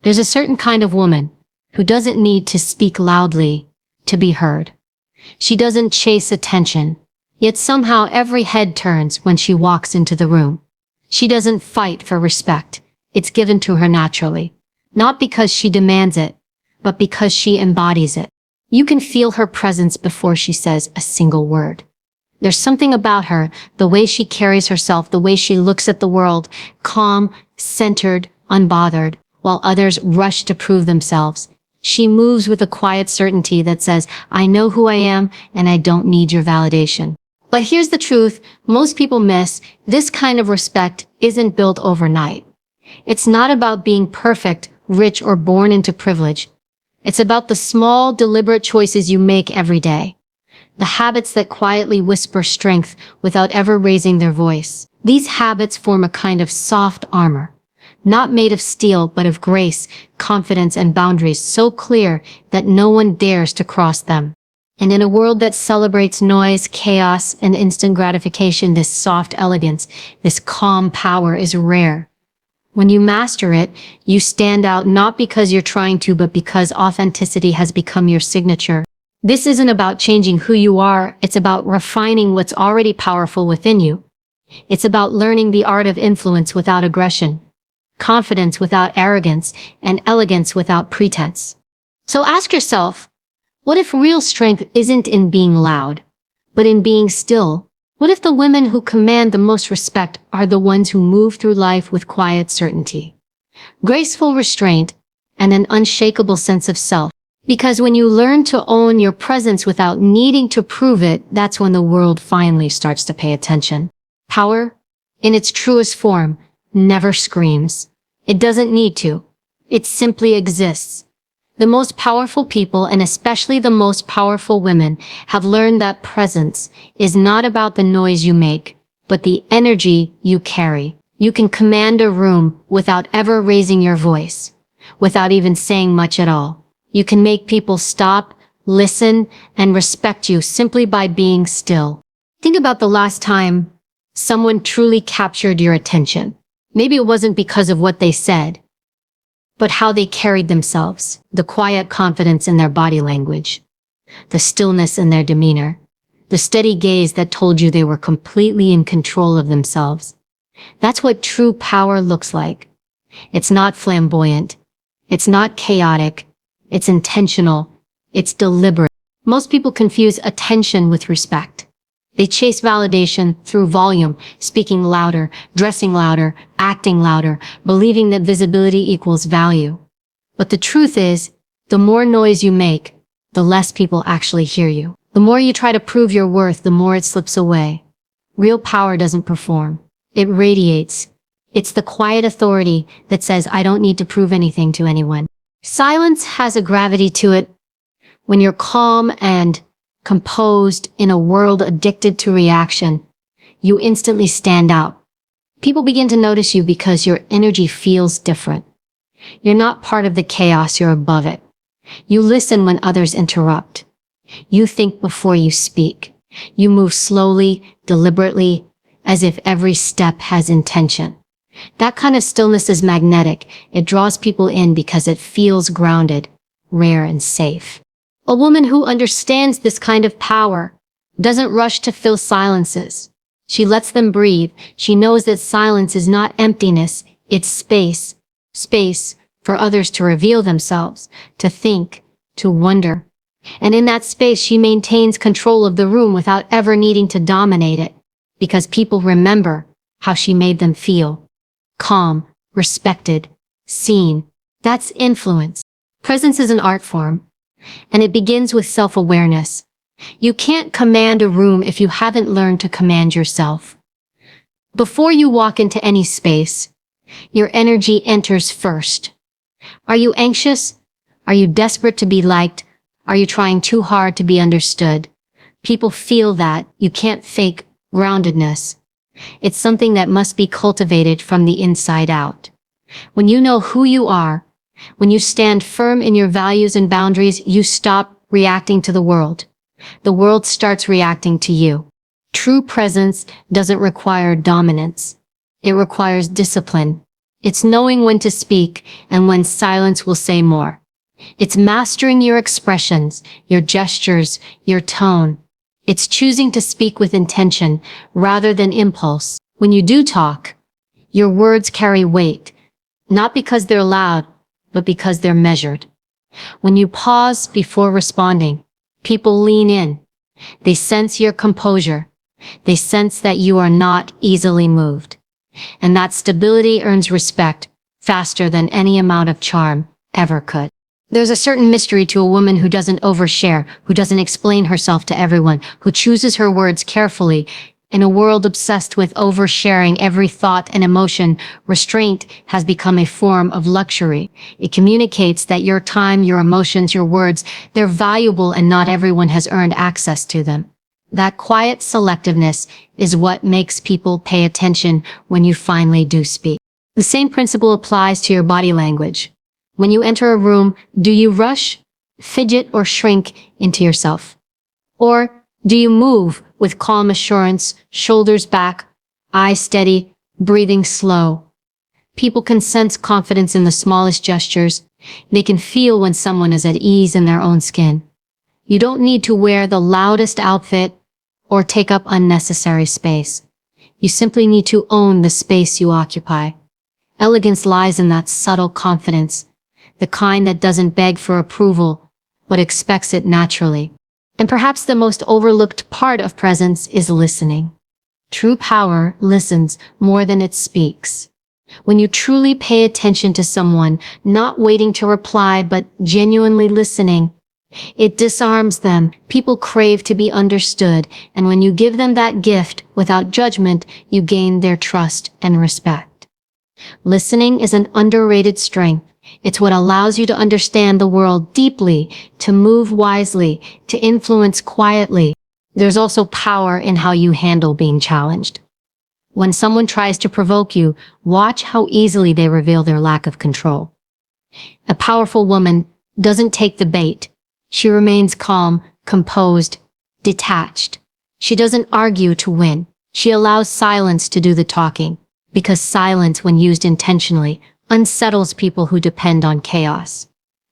There's a certain kind of woman who doesn't need to speak loudly to be heard. She doesn't chase attention, yet somehow every head turns when she walks into the room. She doesn't fight for respect. It's given to her naturally. Not because she demands it, but because she embodies it. You can feel her presence before she says a single word. There's something about her, the way she carries herself, the way she looks at the world, calm, centered, unbothered, while others rush to prove themselves. She moves with a quiet certainty that says, I know who I am and I don't need your validation. But here's the truth most people miss. This kind of respect isn't built overnight. It's not about being perfect, rich, or born into privilege. It's about the small, deliberate choices you make every day. The habits that quietly whisper strength without ever raising their voice. These habits form a kind of soft armor, not made of steel, but of grace, confidence, and boundaries so clear that no one dares to cross them. And in a world that celebrates noise, chaos, and instant gratification, this soft elegance, this calm power is rare. When you master it, you stand out not because you're trying to, but because authenticity has become your signature. This isn't about changing who you are, it's about refining what's already powerful within you. It's about learning the art of influence without aggression, confidence without arrogance, and elegance without pretense. So ask yourself, what if real strength isn't in being loud, but in being still? What if the women who command the most respect are the ones who move through life with quiet certainty, graceful restraint, and an unshakable sense of self? Because when you learn to own your presence without needing to prove it, that's when the world finally starts to pay attention. Power, in its truest form, never screams. It doesn't need to. It simply exists. The most powerful people, and especially the most powerful women, have learned that presence is not about the noise you make, but the energy you carry. You can command a room without ever raising your voice, without even saying much at all. You can make people stop, listen, and respect you simply by being still. Think about the last time someone truly captured your attention. Maybe it wasn't because of what they said, but how they carried themselves, the quiet confidence in their body language, the stillness in their demeanor, the steady gaze that told you they were completely in control of themselves. That's what true power looks like. It's not flamboyant. It's not chaotic. It's intentional. It's deliberate. Most people confuse attention with respect. They chase validation through volume, speaking louder, dressing louder, acting louder, believing that visibility equals value. But the truth is, the more noise you make, the less people actually hear you. The more you try to prove your worth, the more it slips away. Real power doesn't perform. It radiates. It's the quiet authority that says, I don't need to prove anything to anyone. Silence has a gravity to it. When you're calm and composed in a world addicted to reaction, you instantly stand out. People begin to notice you because your energy feels different. You're not part of the chaos, you're above it. You listen when others interrupt. You think before you speak. You move slowly, deliberately, as if every step has intention. That kind of stillness is magnetic. It draws people in because it feels grounded, rare, and safe. A woman who understands this kind of power doesn't rush to fill silences. She lets them breathe. She knows that silence is not emptiness, it's space. Space for others to reveal themselves, to think, to wonder. And in that space, she maintains control of the room without ever needing to dominate it, because people remember how she made them feel. Calm, respected, seen. That's influence. Presence is an art form. And it begins with self-awareness. You can't command a room if you haven't learned to command yourself. Before you walk into any space, your energy enters first. Are you anxious? Are you desperate to be liked? Are you trying too hard to be understood? People feel that. You can't fake groundedness. It's something that must be cultivated from the inside out. When you know who you are, when you stand firm in your values and boundaries, you stop reacting to the world. The world starts reacting to you. True presence doesn't require dominance. It requires discipline. It's knowing when to speak and when silence will say more. It's mastering your expressions, your gestures, your tone. It's choosing to speak with intention rather than impulse. When you do talk, your words carry weight, not because they're loud, but because they're measured. When you pause before responding, people lean in. They sense your composure. They sense that you are not easily moved. And that stability earns respect faster than any amount of charm ever could. There's a certain mystery to a woman who doesn't overshare, who doesn't explain herself to everyone, who chooses her words carefully. In a world obsessed with oversharing every thought and emotion, restraint has become a form of luxury. It communicates that your time, your emotions, your words, they're valuable and not everyone has earned access to them. That quiet selectiveness is what makes people pay attention when you finally do speak. The same principle applies to your body language. When you enter a room, do you rush, fidget, or shrink into yourself? Or do you move with calm assurance, shoulders back, eyes steady, breathing slow? People can sense confidence in the smallest gestures. They can feel when someone is at ease in their own skin. You don't need to wear the loudest outfit or take up unnecessary space. You simply need to own the space you occupy. Elegance lies in that subtle confidence, the kind that doesn't beg for approval, but expects it naturally. And perhaps the most overlooked part of presence is listening. True power listens more than it speaks. When you truly pay attention to someone, not waiting to reply, but genuinely listening, it disarms them. People crave to be understood, and when you give them that gift without judgment, you gain their trust and respect. Listening is an underrated strength. It's what allows you to understand the world deeply, to move wisely, to influence quietly. There's also power in how you handle being challenged. When someone tries to provoke you, watch how easily they reveal their lack of control. A powerful woman doesn't take the bait. She remains calm, composed, detached. She doesn't argue to win. She allows silence to do the talking, because silence, when used intentionally, unsettles people who depend on chaos.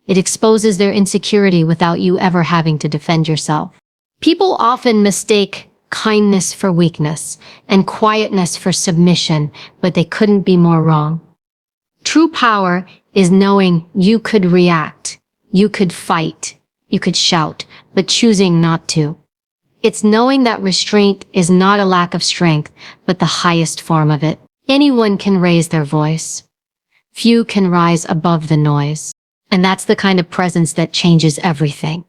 It exposes their insecurity without you ever having to defend yourself. People often mistake kindness for weakness and quietness for submission, but they couldn't be more wrong. True power is knowing you could react, you could fight, you could shout, but choosing not to. It's knowing that restraint is not a lack of strength, but the highest form of it. Anyone can raise their voice. Few can rise above the noise. And that's the kind of presence that changes everything.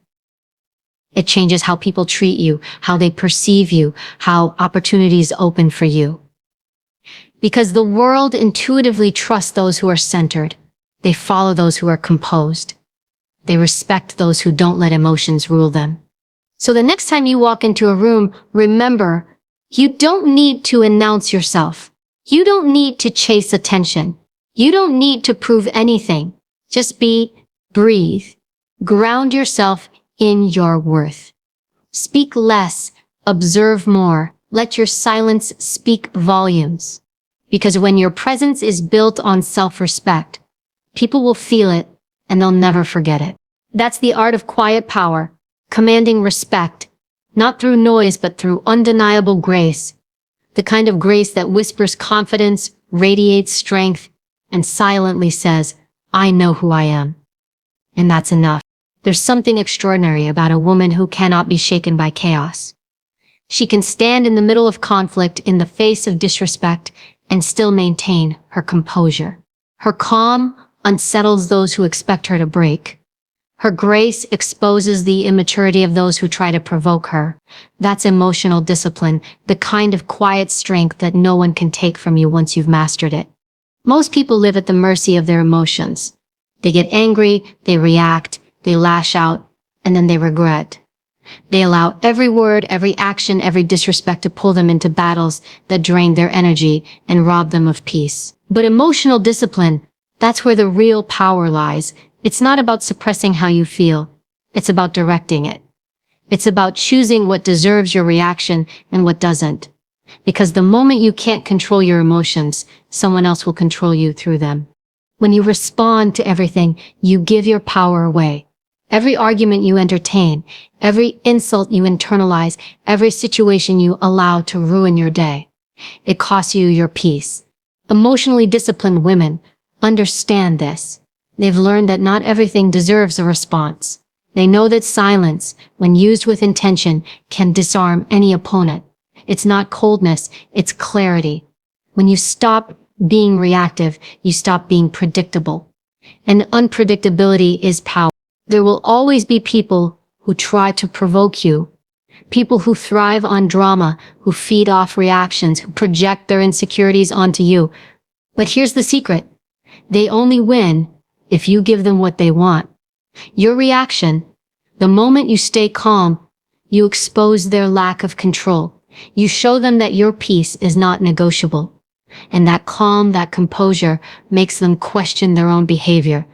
It changes how people treat you, how they perceive you, how opportunities open for you. Because the world intuitively trusts those who are centered. They follow those who are composed. They respect those who don't let emotions rule them. So the next time you walk into a room, remember, you don't need to announce yourself. You don't need to chase attention. You don't need to prove anything. Just be, breathe, ground yourself in your worth. Speak less, observe more. Let your silence speak volumes. Because when your presence is built on self-respect, people will feel it and they'll never forget it. That's the art of quiet power, commanding respect, not through noise but through undeniable grace. The kind of grace that whispers confidence, radiates strength, and silently says, I know who I am. And that's enough. There's something extraordinary about a woman who cannot be shaken by chaos. She can stand in the middle of conflict, in the face of disrespect, and still maintain her composure. Her calm unsettles those who expect her to break. Her grace exposes the immaturity of those who try to provoke her. That's emotional discipline, the kind of quiet strength that no one can take from you once you've mastered it. Most people live at the mercy of their emotions. They get angry, they react, they lash out, and then they regret. They allow every word, every action, every disrespect to pull them into battles that drain their energy and rob them of peace. But emotional discipline, that's where the real power lies. It's not about suppressing how you feel. It's about directing it. It's about choosing what deserves your reaction and what doesn't. Because the moment you can't control your emotions, someone else will control you through them. When you respond to everything, you give your power away. Every argument you entertain, every insult you internalize, every situation you allow to ruin your day, it costs you your peace. Emotionally disciplined women understand this. They've learned that not everything deserves a response. They know that silence, when used with intention, can disarm any opponent. It's not coldness, it's clarity. When you stop being reactive, you stop being predictable. And unpredictability is power. There will always be people who try to provoke you. People who thrive on drama, who feed off reactions, who project their insecurities onto you. But here's the secret. They only win if you give them what they want. Your reaction, the moment you stay calm, you expose their lack of control. You show them that your peace is not negotiable. And that calm, that composure, makes them question their own behavior.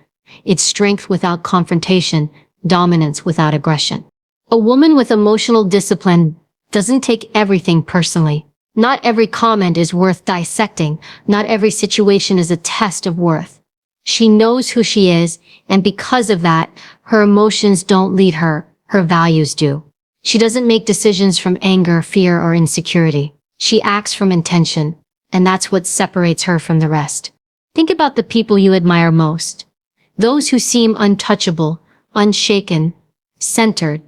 It's strength without confrontation, dominance without aggression. A woman with emotional discipline doesn't take everything personally. Not every comment is worth dissecting. Not every situation is a test of worth. She knows who she is, and because of that, her emotions don't lead her, her values do. She doesn't make decisions from anger, fear, or insecurity. She acts from intention, and that's what separates her from the rest. Think about the people you admire most. Those who seem untouchable, unshaken, centered.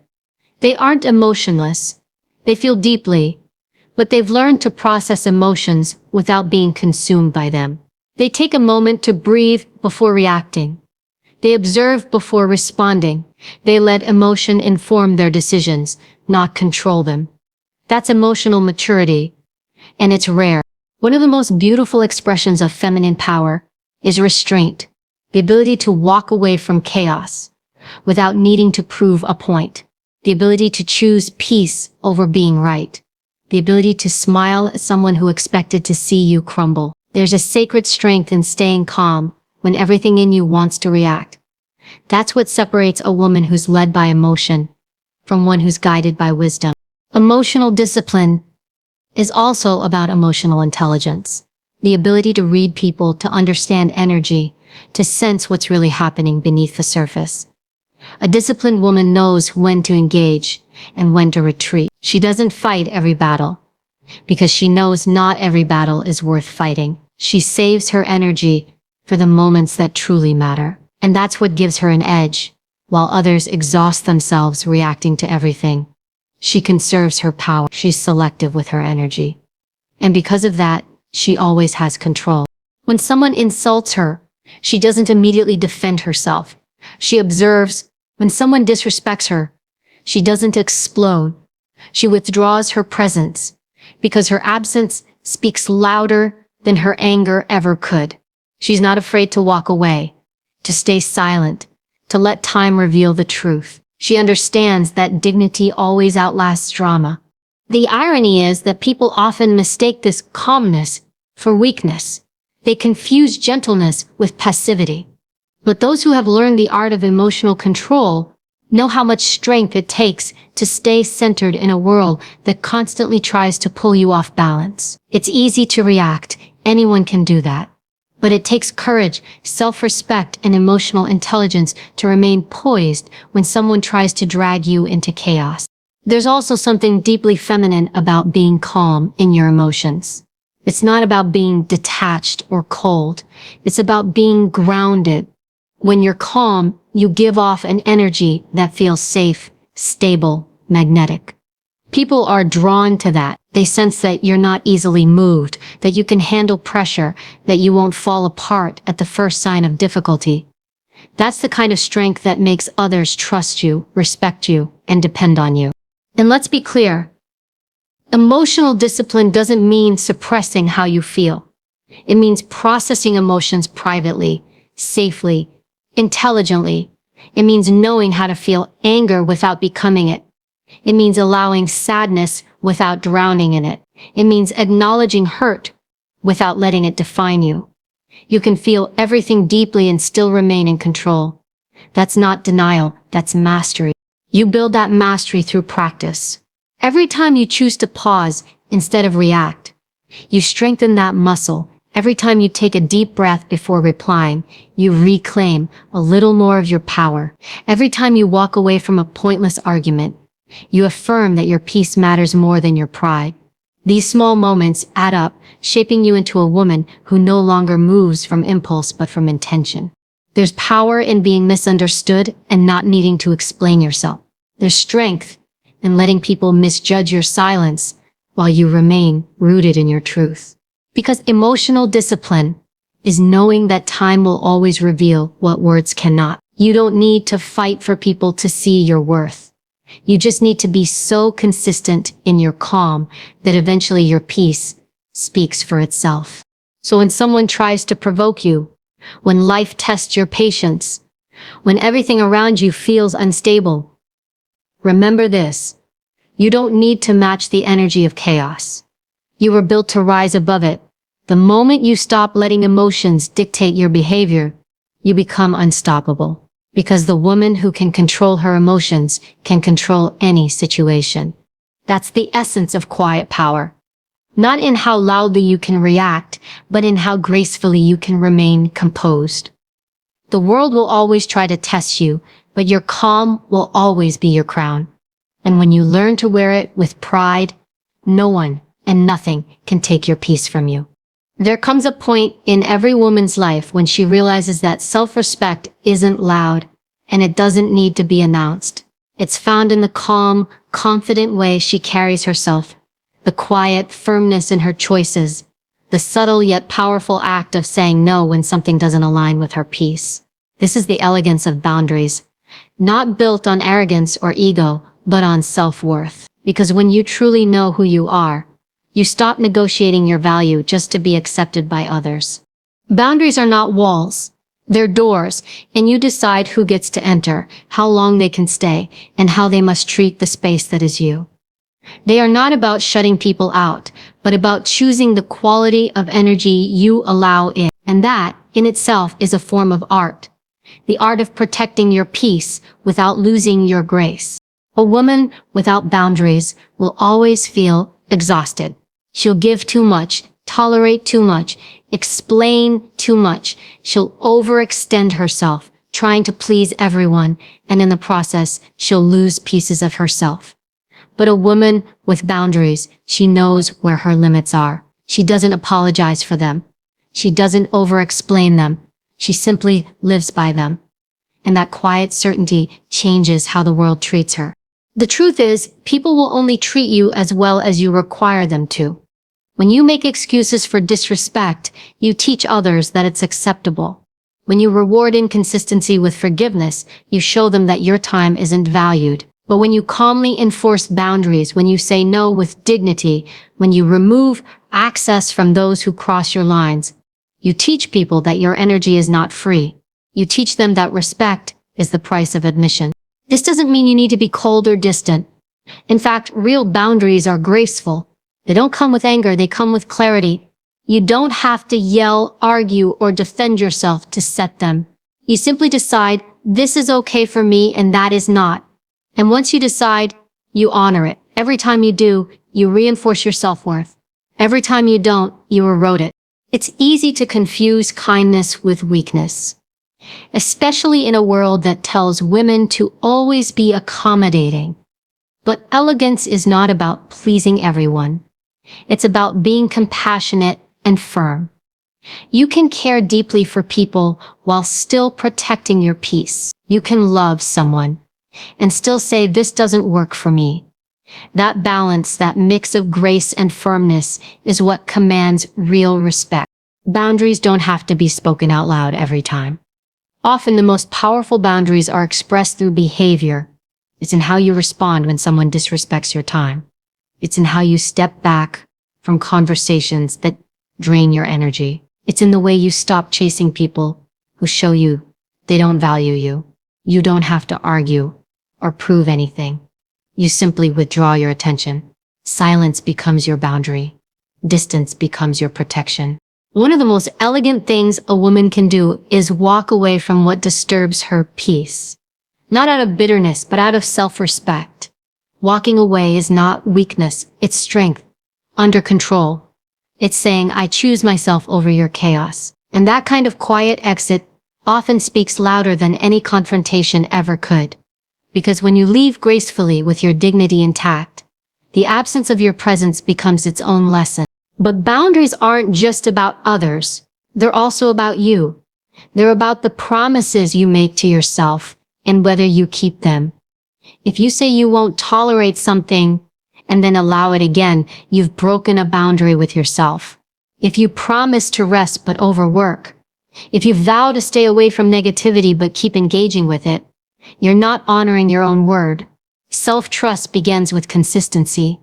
They aren't emotionless. They feel deeply, but they've learned to process emotions without being consumed by them. They take a moment to breathe before reacting. They observe before responding. They let emotion inform their decisions, not control them. That's emotional maturity, and it's rare. One of the most beautiful expressions of feminine power is restraint, the ability to walk away from chaos without needing to prove a point, the ability to choose peace over being right, the ability to smile at someone who expected to see you crumble. There's a sacred strength in staying calm when everything in you wants to react. That's what separates a woman who's led by emotion from one who's guided by wisdom. Emotional discipline is also about emotional intelligence, the ability to read people, to understand energy, to sense what's really happening beneath the surface. A disciplined woman knows when to engage and when to retreat. She doesn't fight every battle because she knows not every battle is worth fighting. She saves her energy for the moments that truly matter. And that's what gives her an edge, while others exhaust themselves reacting to everything. She conserves her power. She's selective with her energy. And because of that, she always has control. When someone insults her, she doesn't immediately defend herself. She observes. When someone disrespects her, she doesn't explode. She withdraws her presence, because her absence speaks louder than her anger ever could. She's not afraid to walk away, to stay silent, to let time reveal the truth. She understands that dignity always outlasts drama. The irony is that people often mistake this calmness for weakness. They confuse gentleness with passivity. But those who have learned the art of emotional control know how much strength it takes to stay centered in a world that constantly tries to pull you off balance. It's easy to react. Anyone can do that. But it takes courage, self-respect, and emotional intelligence to remain poised when someone tries to drag you into chaos. There's also something deeply feminine about being calm in your emotions. It's not about being detached or cold. It's about being grounded. When you're calm, you give off an energy that feels safe, stable, magnetic. People are drawn to that. They sense that you're not easily moved, that you can handle pressure, that you won't fall apart at the first sign of difficulty. That's the kind of strength that makes others trust you, respect you, and depend on you. And let's be clear, emotional discipline doesn't mean suppressing how you feel. It means processing emotions privately, safely, intelligently. It means knowing how to feel anger without becoming it. It means allowing sadness without drowning in it. It means acknowledging hurt without letting it define you. You can feel everything deeply and still remain in control. That's not denial, that's mastery. You build that mastery through practice. Every time you choose to pause, instead of react. You strengthen that muscle. Every time you take a deep breath before replying, you reclaim a little more of your power. Every time you walk away from a pointless argument, you affirm that your peace matters more than your pride. These small moments add up, shaping you into a woman who no longer moves from impulse but from intention. There's power in being misunderstood and not needing to explain yourself. There's strength in letting people misjudge your silence while you remain rooted in your truth. Because emotional discipline is knowing that time will always reveal what words cannot. You don't need to fight for people to see your worth. You just need to be so consistent in your calm that eventually your peace speaks for itself. So when someone tries to provoke you, when life tests your patience, when everything around you feels unstable, remember this: you don't need to match the energy of chaos. You were built to rise above it. The moment you stop letting emotions dictate your behavior, you become unstoppable. Because the woman who can control her emotions can control any situation. That's the essence of quiet power. Not in how loudly you can react, but in how gracefully you can remain composed. The world will always try to test you, but your calm will always be your crown. And when you learn to wear it with pride, no one and nothing can take your peace from you. There comes a point in every woman's life when she realizes that self-respect isn't loud, and it doesn't need to be announced. It's found in the calm, confident way she carries herself, the quiet firmness in her choices, the subtle yet powerful act of saying no when something doesn't align with her peace. This is the elegance of boundaries, not built on arrogance or ego, but on self-worth. Because when you truly know who you are, you stop negotiating your value just to be accepted by others. Boundaries are not walls. They're doors, and you decide who gets to enter, how long they can stay, and how they must treat the space that is you. They are not about shutting people out, but about choosing the quality of energy you allow in. And that, in itself, is a form of art. The art of protecting your peace without losing your grace. A woman without boundaries will always feel exhausted. She'll give too much, tolerate too much, explain too much. She'll overextend herself, trying to please everyone, and in the process, she'll lose pieces of herself. But a woman with boundaries, she knows where her limits are. She doesn't apologize for them. She doesn't over-explain them. She simply lives by them. And that quiet certainty changes how the world treats her. The truth is, people will only treat you as well as you require them to. When you make excuses for disrespect, you teach others that it's acceptable. When you reward inconsistency with forgiveness, you show them that your time isn't valued. But when you calmly enforce boundaries, when you say no with dignity, when you remove access from those who cross your lines, you teach people that your energy is not free. You teach them that respect is the price of admission. This doesn't mean you need to be cold or distant. In fact, real boundaries are graceful. They don't come with anger, they come with clarity. You don't have to yell, argue, or defend yourself to set them. You simply decide, this is okay for me and that is not. And once you decide, you honor it. Every time you do, you reinforce your self-worth. Every time you don't, you erode it. It's easy to confuse kindness with weakness, especially in a world that tells women to always be accommodating. But elegance is not about pleasing everyone. It's about being compassionate and firm. You can care deeply for people while still protecting your peace. You can love someone and still say, this doesn't work for me. That balance, that mix of grace and firmness is what commands real respect. Boundaries don't have to be spoken out loud every time. Often the most powerful boundaries are expressed through behavior. It's in how you respond when someone disrespects your time. It's in how you step back from conversations that drain your energy. It's in the way you stop chasing people who show you they don't value you. You don't have to argue or prove anything. You simply withdraw your attention. Silence becomes your boundary. Distance becomes your protection. One of the most elegant things a woman can do is walk away from what disturbs her peace. Not out of bitterness, but out of self-respect. Walking away is not weakness, it's strength. under control. It's saying, I choose myself over your chaos. And that kind of quiet exit often speaks louder than any confrontation ever could. Because when you leave gracefully with your dignity intact, the absence of your presence becomes its own lesson. But boundaries aren't just about others. They're also about you. They're about the promises you make to yourself and whether you keep them. If you say you won't tolerate something and then allow it again, you've broken a boundary with yourself. If you promise to rest but overwork, if you vow to stay away from negativity but keep engaging with it, you're not honoring your own word. Self-trust begins with consistency.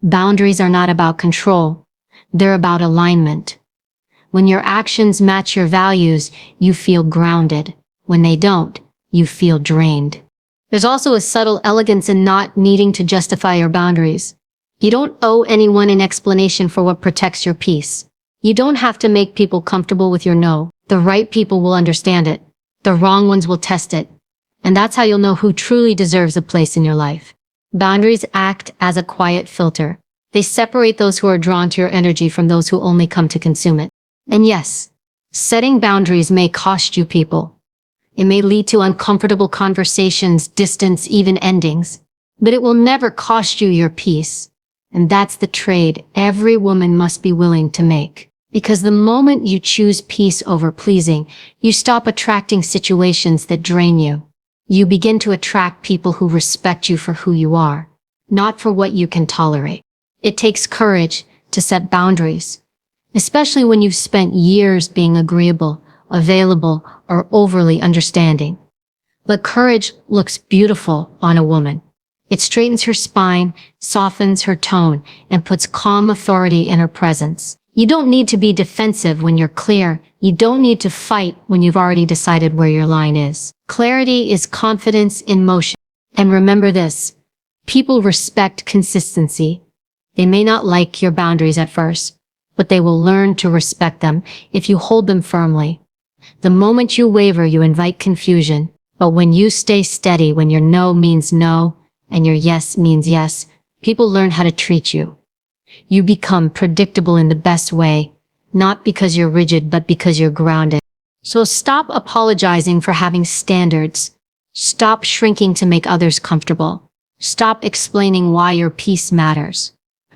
Boundaries are not about control. They're about alignment. When your actions match your values, you feel grounded. When they don't, you feel drained. There's also a subtle elegance in not needing to justify your boundaries. You don't owe anyone an explanation for what protects your peace. You don't have to make people comfortable with your no. The right people will understand it. The wrong ones will test it. And that's how you'll know who truly deserves a place in your life. Boundaries act as a quiet filter. They separate those who are drawn to your energy from those who only come to consume it. And yes, setting boundaries may cost you people. It may lead to uncomfortable conversations, distance, even endings. But it will never cost you your peace. And that's the trade every woman must be willing to make. Because the moment you choose peace over pleasing, you stop attracting situations that drain you. You begin to attract people who respect you for who you are, not for what you can tolerate. It takes courage to set boundaries, especially when you've spent years being agreeable, available, or overly understanding. But courage looks beautiful on a woman. It straightens her spine, softens her tone, and puts calm authority in her presence. You don't need to be defensive when you're clear. You don't need to fight when you've already decided where your line is. Clarity is confidence in motion. And remember this, people respect consistency. They may not like your boundaries at first, but they will learn to respect them if you hold them firmly. The moment you waver, you invite confusion. But when you stay steady, when your no means no, and your yes means yes, people learn how to treat you. You become predictable in the best way, not because you're rigid, but because you're grounded. So stop apologizing for having standards. Stop shrinking to make others comfortable. Stop explaining why your peace matters.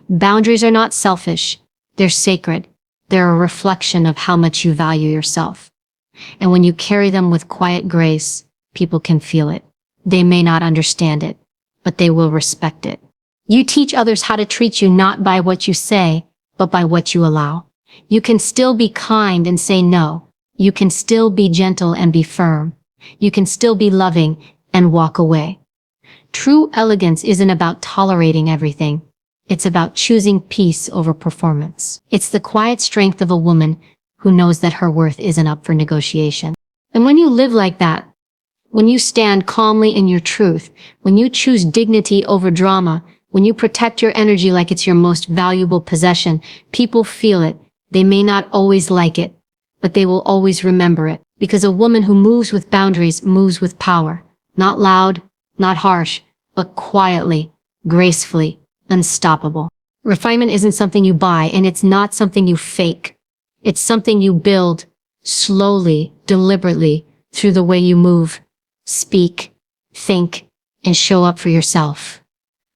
Boundaries are not selfish. They're sacred. They're a reflection of how much you value yourself. And when you carry them with quiet grace, people can feel it. They may not understand it, but they will respect it. You teach others how to treat you not by what you say, but by what you allow. You can still be kind and say no. You can still be gentle and be firm. You can still be loving and walk away. True elegance isn't about tolerating everything. It's about choosing peace over performance. It's the quiet strength of a woman who knows that her worth isn't up for negotiation. And when you live like that, when you stand calmly in your truth, when you choose dignity over drama, when you protect your energy like it's your most valuable possession, people feel it. They may not always like it, but they will always remember it. Because a woman who moves with boundaries moves with power. Not loud, not harsh, but quietly, gracefully, unstoppable. Refinement isn't something you buy, and it's not something you fake. It's something you build slowly, deliberately, through the way you move, speak, think, and show up for yourself.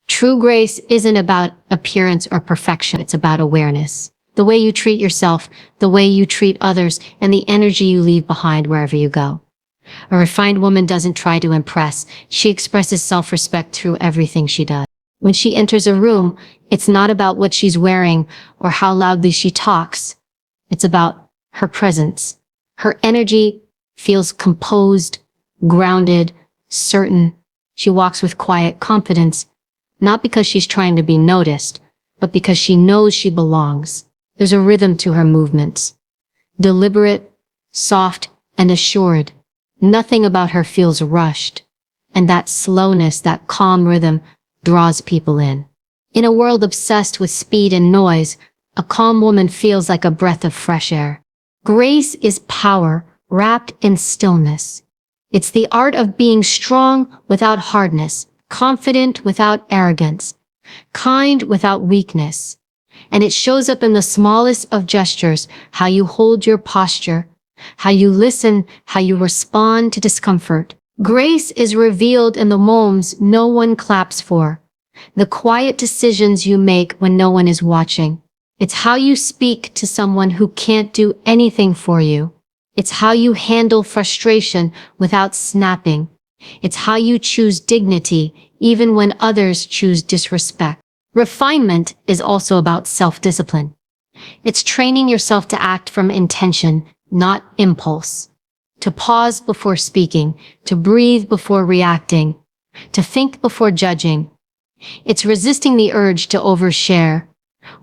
True grace isn't about appearance or perfection. It's about awareness. The way you treat yourself, the way you treat others, and the energy you leave behind wherever you go. A refined woman doesn't try to impress. She expresses self-respect through everything she does. When she enters a room, it's not about what she's wearing or how loudly she talks. It's about her presence. Her energy feels composed, grounded, certain. She walks with quiet confidence, not because she's trying to be noticed, but because she knows she belongs. There's a rhythm to her movements. Deliberate, soft, and assured. Nothing about her feels rushed. And that slowness, that calm rhythm, draws people in. In a world obsessed with speed and noise, a calm woman feels like a breath of fresh air. Grace is power wrapped in stillness. It's the art of being strong without hardness, confident without arrogance, kind without weakness. And it shows up in the smallest of gestures, how you hold your posture, how you listen, how you respond to discomfort. Grace is revealed in the moments no one claps for, the quiet decisions you make when no one is watching. It's how you speak to someone who can't do anything for you. It's how you handle frustration without snapping. It's how you choose dignity even when others choose disrespect. Refinement is also about self-discipline. It's training yourself to act from intention, not impulse. To pause before speaking, to breathe before reacting, to think before judging. It's resisting the urge to overshare,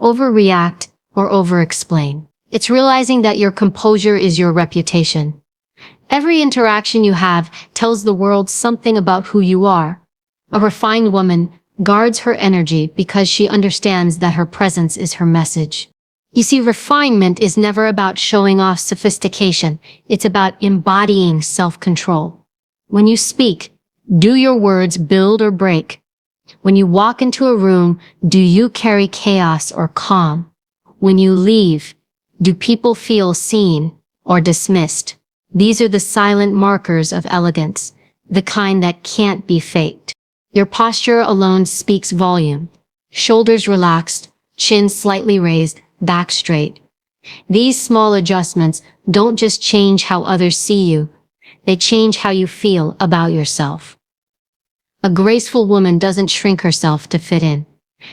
overreact, or overexplain. It's realizing that your composure is your reputation. Every interaction you have tells the world something about who you are. A refined woman guards her energy because she understands that her presence is her message. You see, refinement is never about showing off sophistication. It's about embodying self-control. When you speak, do your words build or break? When you walk into a room, do you carry chaos or calm? When you leave, do people feel seen or dismissed? These are the silent markers of elegance, the kind that can't be faked. Your posture alone speaks volume. Shoulders relaxed, chin slightly raised, back straight. These small adjustments don't just change how others see you, they change how you feel about yourself. A graceful woman doesn't shrink herself to fit in.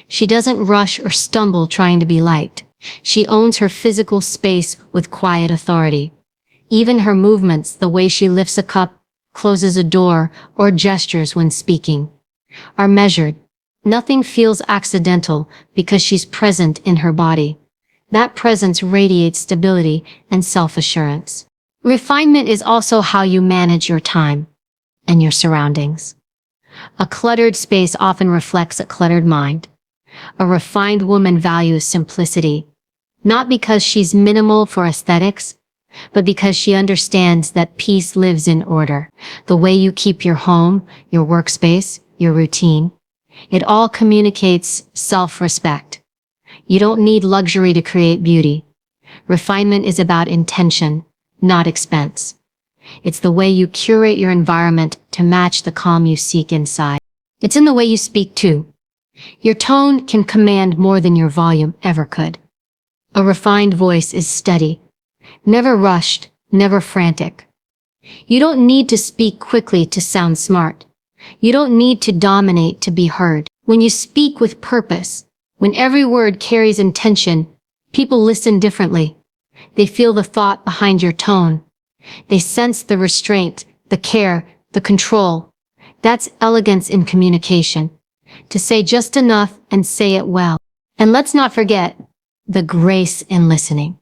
She doesn't rush or stumble trying to be liked. She owns her physical space with quiet authority. Even her movements, the way she lifts a cup, closes a door, or gestures when speaking, are measured. Nothing feels accidental because she's present in her body. That presence radiates stability and self-assurance. Refinement is also how you manage your time and your surroundings. A cluttered space often reflects a cluttered mind. A refined woman values simplicity, not because she's minimal for aesthetics, but because she understands that peace lives in order. The way you keep your home, your workspace, your routine, it all communicates self-respect. You don't need luxury to create beauty. Refinement is about intention, not expense. It's the way you curate your environment to match the calm you seek inside. It's in the way you speak too. Your tone can command more than your volume ever could. A refined voice is steady, never rushed, never frantic. You don't need to speak quickly to sound smart. You don't need to dominate to be heard. When you speak with purpose, when every word carries intention, people listen differently. They feel the thought behind your tone. They sense the restraint, the care, the control. That's elegance in communication. To say just enough and say it well. And let's not forget the grace in listening.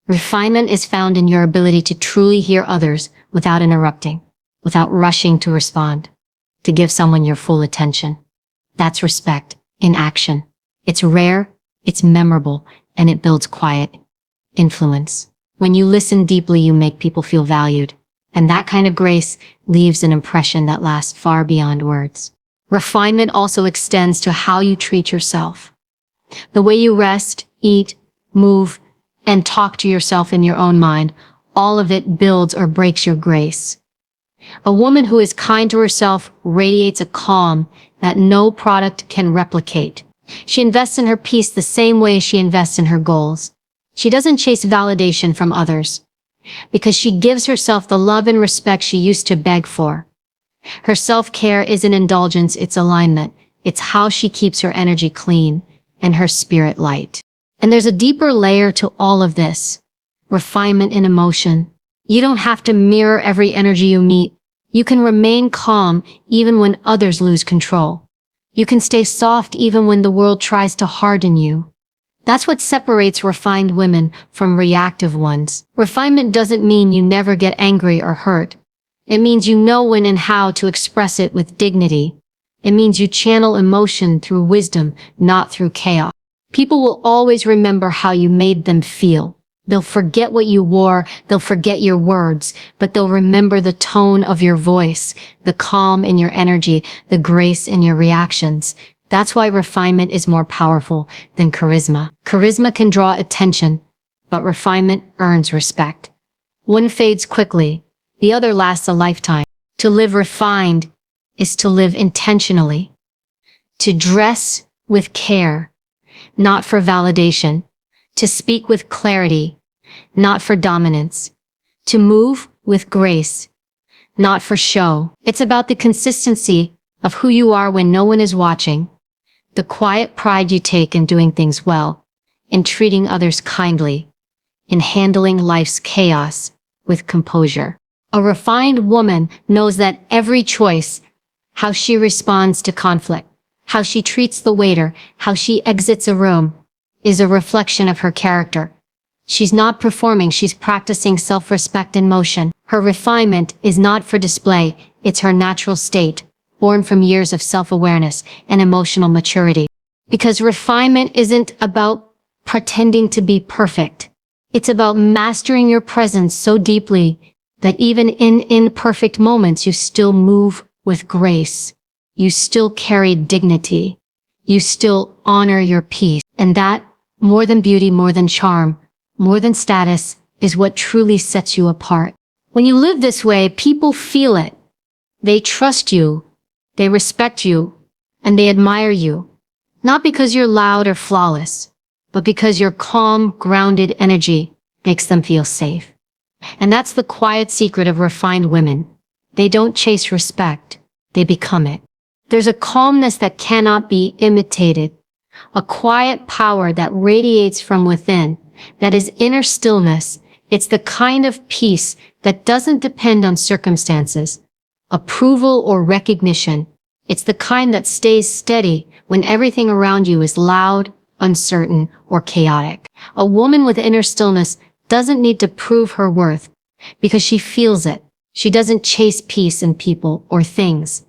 Refinement is found in your ability to truly hear others without interrupting, without rushing to respond, to give someone your full attention. That's respect in action. It's rare, it's memorable, and it builds quiet influence. When you listen deeply, you make people feel valued, and that kind of grace leaves an impression that lasts far beyond words. Refinement also extends to how you treat yourself. The way you rest, eat, move, and talk to yourself in your own mind, all of it builds or breaks your grace. A woman who is kind to herself radiates a calm that no product can replicate. She invests in her peace the same way she invests in her goals. She doesn't chase validation from others, because she gives herself the love and respect she used to beg for. Her self-care isn't indulgence, it's alignment. It's how she keeps her energy clean and her spirit light. And there's a deeper layer to all of this. Refinement in emotion. You don't have to mirror every energy you meet. You can remain calm even when others lose control. You can stay soft even when the world tries to harden you. That's what separates refined women from reactive ones. Refinement doesn't mean you never get angry or hurt. It means you know when and how to express it with dignity. It means you channel emotion through wisdom, not through chaos. People will always remember how you made them feel. They'll forget what you wore, they'll forget your words, but they'll remember the tone of your voice, the calm in your energy, the grace in your reactions. That's why refinement is more powerful than charisma. Charisma can draw attention, but refinement earns respect. One fades quickly, the other lasts a lifetime. To live refined is to live intentionally. To dress with care, not for validation. To speak with clarity, not for dominance. To move with grace, not for show. It's about the consistency of who you are when no one is watching, the quiet pride you take in doing things well, in treating others kindly, in handling life's chaos with composure. A refined woman knows that every choice, how she responds to conflict, how she treats the waiter, how she exits a room, is a reflection of her character. She's not performing, she's practicing self-respect in motion. Her refinement is not for display, it's her natural state, born from years of self-awareness and emotional maturity. Because refinement isn't about pretending to be perfect. It's about mastering your presence so deeply that even in imperfect moments, you still move with grace. You still carry dignity. You still honor your peace. And that, more than beauty, more than charm, more than status, is what truly sets you apart. When you live this way, people feel it. They trust you, they respect you, and they admire you. Not because you're loud or flawless, but because your calm, grounded energy makes them feel safe. And that's the quiet secret of refined women. They don't chase respect, they become it. There's a calmness that cannot be imitated, a quiet power that radiates from within, that is inner stillness. It's the kind of peace that doesn't depend on circumstances, approval, or recognition. It's the kind that stays steady when everything around you is loud, uncertain, or chaotic. A woman with inner stillness doesn't need to prove her worth because she feels it. She doesn't chase peace in people or things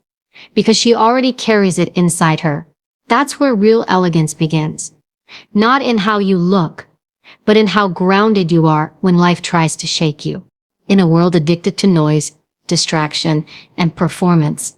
because she already carries it inside her. That's where real elegance begins. Not in how you look, but in how grounded you are when life tries to shake you. In a world addicted to noise, distraction, and performance,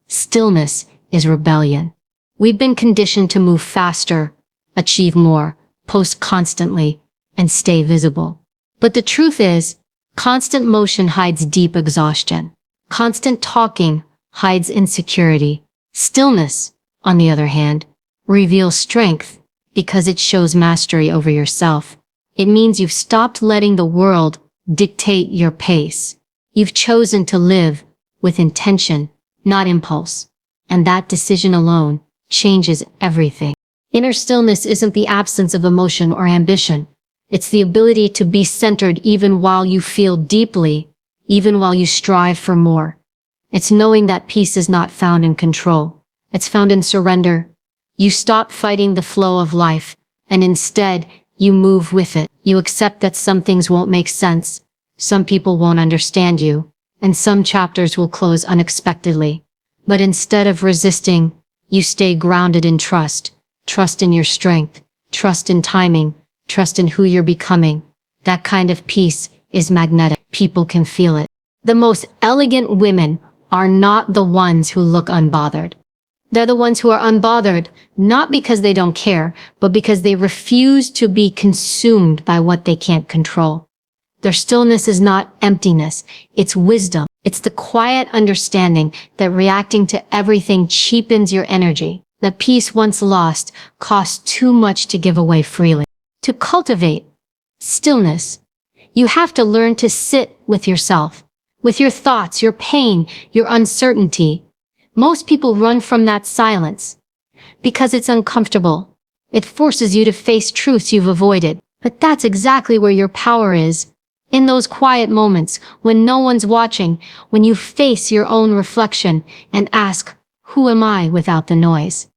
stillness is rebellion. We've been conditioned to move faster, achieve more, post constantly, and stay visible. But the truth is, constant motion hides deep exhaustion. Constant talking hides insecurity. Stillness, on the other hand, reveals strength because it shows mastery over yourself. It means you've stopped letting the world dictate your pace. You've chosen to live with intention, not impulse. And that decision alone changes everything. Inner stillness isn't the absence of emotion or ambition. It's the ability to be centered even while you feel deeply, even while you strive for more. It's knowing that peace is not found in control. It's found in surrender. You stop fighting the flow of life, and instead, you move with it. You accept that some things won't make sense, some people won't understand you, and some chapters will close unexpectedly. But instead of resisting, you stay grounded in trust. Trust in your strength, trust in timing, trust in who you're becoming. That kind of peace is magnetic. People can feel it. The most elegant women are not the ones who look unbothered. They're the ones who are unbothered, not because they don't care, but because they refuse to be consumed by what they can't control. Their stillness is not emptiness, it's wisdom. It's the quiet understanding that reacting to everything cheapens your energy. That peace once lost costs too much to give away freely. To cultivate stillness, you have to learn to sit with yourself, with your thoughts, your pain, your uncertainty. Most people run from that silence because it's uncomfortable. It forces you to face truths you've avoided. But that's exactly where your power is. In those quiet moments, when no one's watching, when you face your own reflection and ask, who am I without the noise?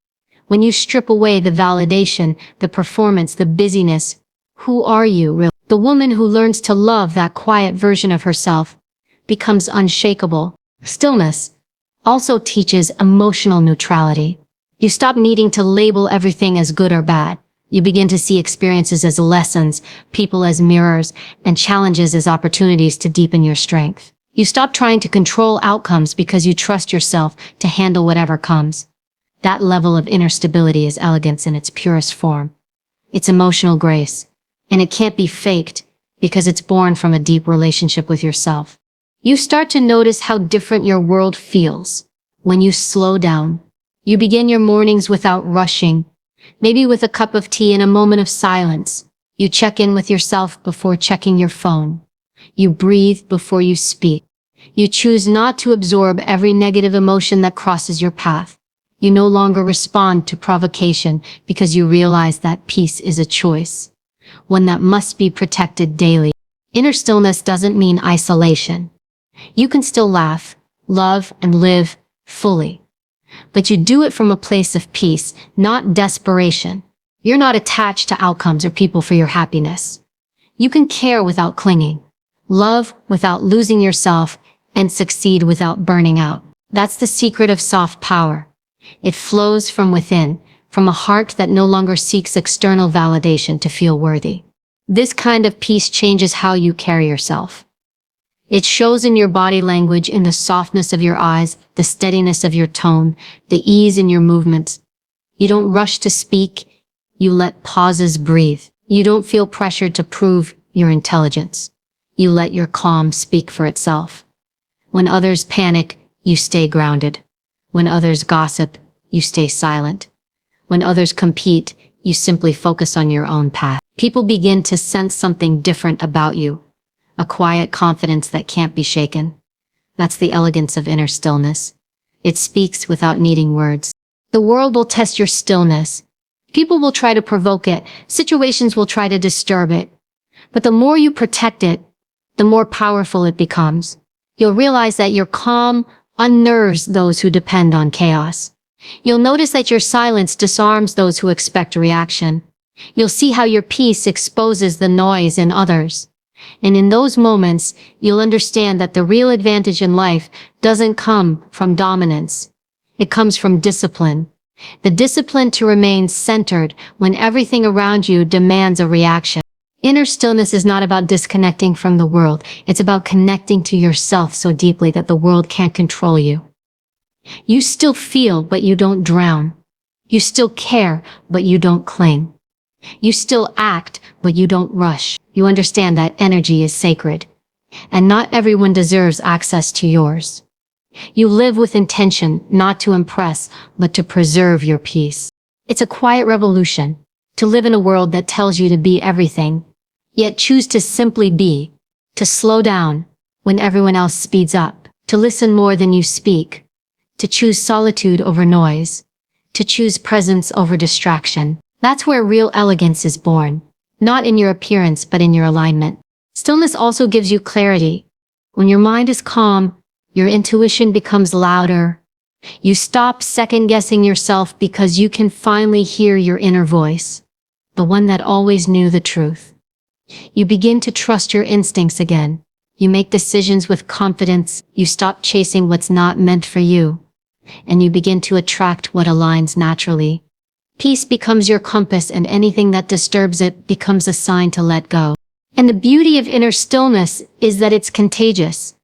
When you strip away the validation, the performance, the busyness, who are you really? The woman who learns to love that quiet version of herself becomes unshakable. Stillness also teaches emotional neutrality. You stop needing to label everything as good or bad. You begin to see experiences as lessons, people as mirrors, and challenges as opportunities to deepen your strength. You stop trying to control outcomes because you trust yourself to handle whatever comes. That level of inner stability is elegance in its purest form. It's emotional grace, and it can't be faked because it's born from a deep relationship with yourself. You start to notice how different your world feels when you slow down. You begin your mornings without rushing, maybe with a cup of tea and a moment of silence. You check in with yourself before checking your phone. You breathe before you speak. You choose not to absorb every negative emotion that crosses your path. You no longer respond to provocation because you realize that peace is a choice, one that must be protected daily. Inner stillness doesn't mean isolation. You can still laugh, love, and live fully. But you do it from a place of peace, not desperation. You're not attached to outcomes or people for your happiness. You can care without clinging, love without losing yourself, and succeed without burning out. That's the secret of soft power. It flows from within, from a heart that no longer seeks external validation to feel worthy. This kind of peace changes how you carry yourself. It shows in your body language, in the softness of your eyes, the steadiness of your tone, the ease in your movements. You don't rush to speak, you let pauses breathe. You don't feel pressured to prove your intelligence. You let your calm speak for itself. When others panic, you stay grounded. When others gossip, you stay silent. When others compete, you simply focus on your own path. People begin to sense something different about you, a quiet confidence that can't be shaken. That's the elegance of inner stillness. It speaks without needing words. The world will test your stillness. People will try to provoke it. Situations will try to disturb it. But the more you protect it, the more powerful it becomes. You'll realize that your calm unnerves those who depend on chaos. You'll notice that your silence disarms those who expect a reaction. You'll see how your peace exposes the noise in others. And in those moments, you'll understand that the real advantage in life doesn't come from dominance. It comes from discipline. The discipline to remain centered when everything around you demands a reaction. Inner stillness is not about disconnecting from the world. It's about connecting to yourself so deeply that the world can't control you. You still feel, but you don't drown. You still care, but you don't cling. You still act, but you don't rush. You understand that energy is sacred, and not everyone deserves access to yours. You live with intention, not to impress, but to preserve your peace. It's a quiet revolution, to live in a world that tells you to be everything, yet choose to simply be, to slow down when everyone else speeds up, to listen more than you speak, to choose solitude over noise, to choose presence over distraction. That's where real elegance is born, not in your appearance but in your alignment. Stillness also gives you clarity. When your mind is calm, your intuition becomes louder. You stop second-guessing yourself because you can finally hear your inner voice, the one that always knew the truth. You begin to trust your instincts again. You make decisions with confidence. You stop chasing what's not meant for you, and you begin to attract what aligns naturally. Peace becomes your compass, and anything that disturbs it becomes a sign to let go. And the beauty of inner stillness is that it's contagious.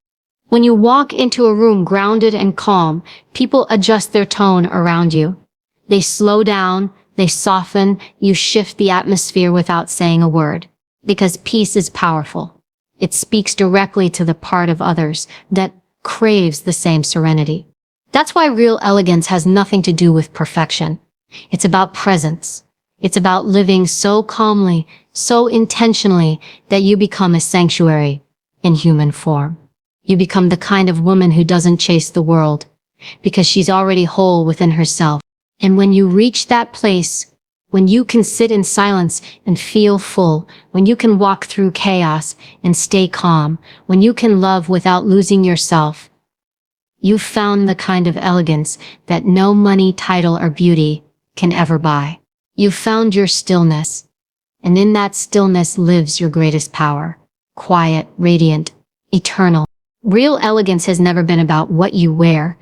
When you walk into a room grounded and calm, people adjust their tone around you. They slow down, they soften, you shift the atmosphere without saying a word. Because peace is powerful. It speaks directly to the part of others that craves the same serenity. That's why real elegance has nothing to do with perfection. It's about presence. It's about living so calmly, so intentionally, that you become a sanctuary in human form. You become the kind of woman who doesn't chase the world, because she's already whole within herself. And when you reach that place, when you can sit in silence and feel full, when you can walk through chaos and stay calm, when you can love without losing yourself, you've found the kind of elegance that no money, title, or beauty can ever buy. You've found your stillness, and in that stillness lives your greatest power. Quiet, radiant, eternal. Real elegance has never been about what you wear,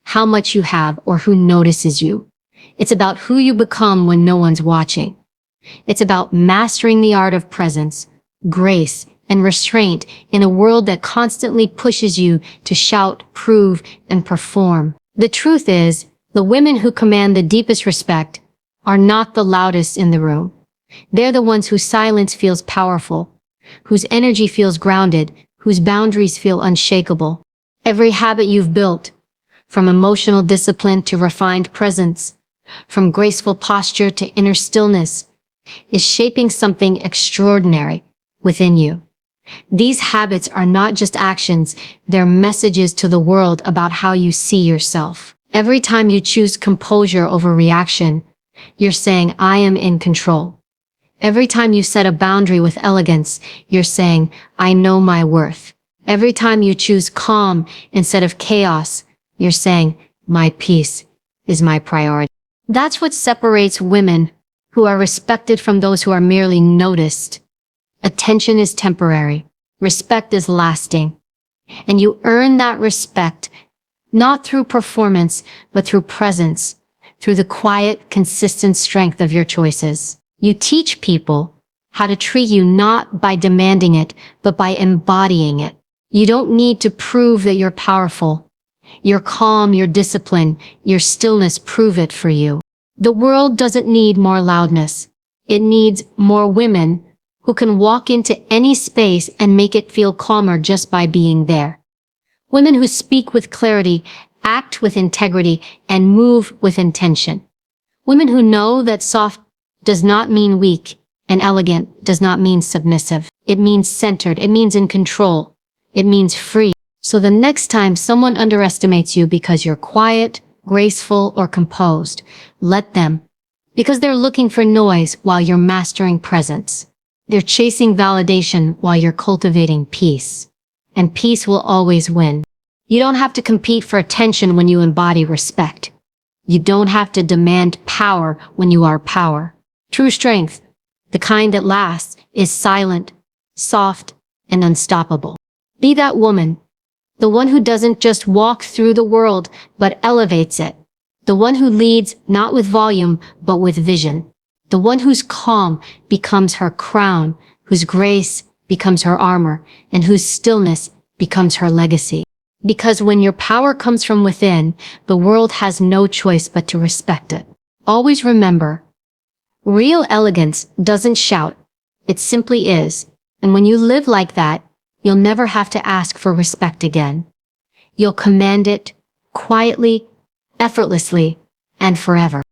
how much you have, or who notices you. It's about who you become when no one's watching. It's about mastering the art of presence, grace, and restraint in a world that constantly pushes you to shout, prove, and perform. The truth is, The women who command the deepest respect are not the loudest in the room. They're the ones whose silence feels powerful, whose energy feels grounded, whose boundaries feel unshakable. Every habit you've built, from emotional discipline to refined presence, from graceful posture to inner stillness, is shaping something extraordinary within you. These habits are not just actions, they're messages to the world about how you see yourself. Every time you choose composure over reaction, you're saying, I am in control. Every time you set a boundary with elegance, you're saying, I know my worth. Every time you choose calm instead of chaos, you're saying, my peace is my priority. That's what separates women who are respected from those who are merely noticed. Attention is temporary. Respect is lasting. And you earn that respect not through performance, but through presence, through the quiet, consistent strength of your choices. You teach people how to treat you not by demanding it, but by embodying it. You don't need to prove that you're powerful. Your calm, your discipline, your stillness prove it for you. The world doesn't need more loudness. It needs more women who can walk into any space and make it feel calmer just by being there. Women who speak with clarity, act with integrity, and move with intention. Women who know that soft does not mean weak, and elegant does not mean submissive. It means centered. It means in control. It means free. So the next time someone underestimates you because you're quiet, graceful, or composed, let them. Because they're looking for noise while you're mastering presence. They're chasing validation while you're cultivating peace. And peace will always win. You don't have to compete for attention when you embody respect. You don't have to demand power when you are power. True strength, the kind that lasts, is silent, soft, and unstoppable. Be that woman, the one who doesn't just walk through the world, but elevates it. The one who leads not with volume, but with vision. The one whose calm becomes her crown, whose grace becomes her armor, and whose stillness becomes her legacy. Because when your power comes from within, the world has no choice but to respect it. Always remember, real elegance doesn't shout, it simply is. And when you live like that, you'll never have to ask for respect again. You'll command it quietly, effortlessly, and forever.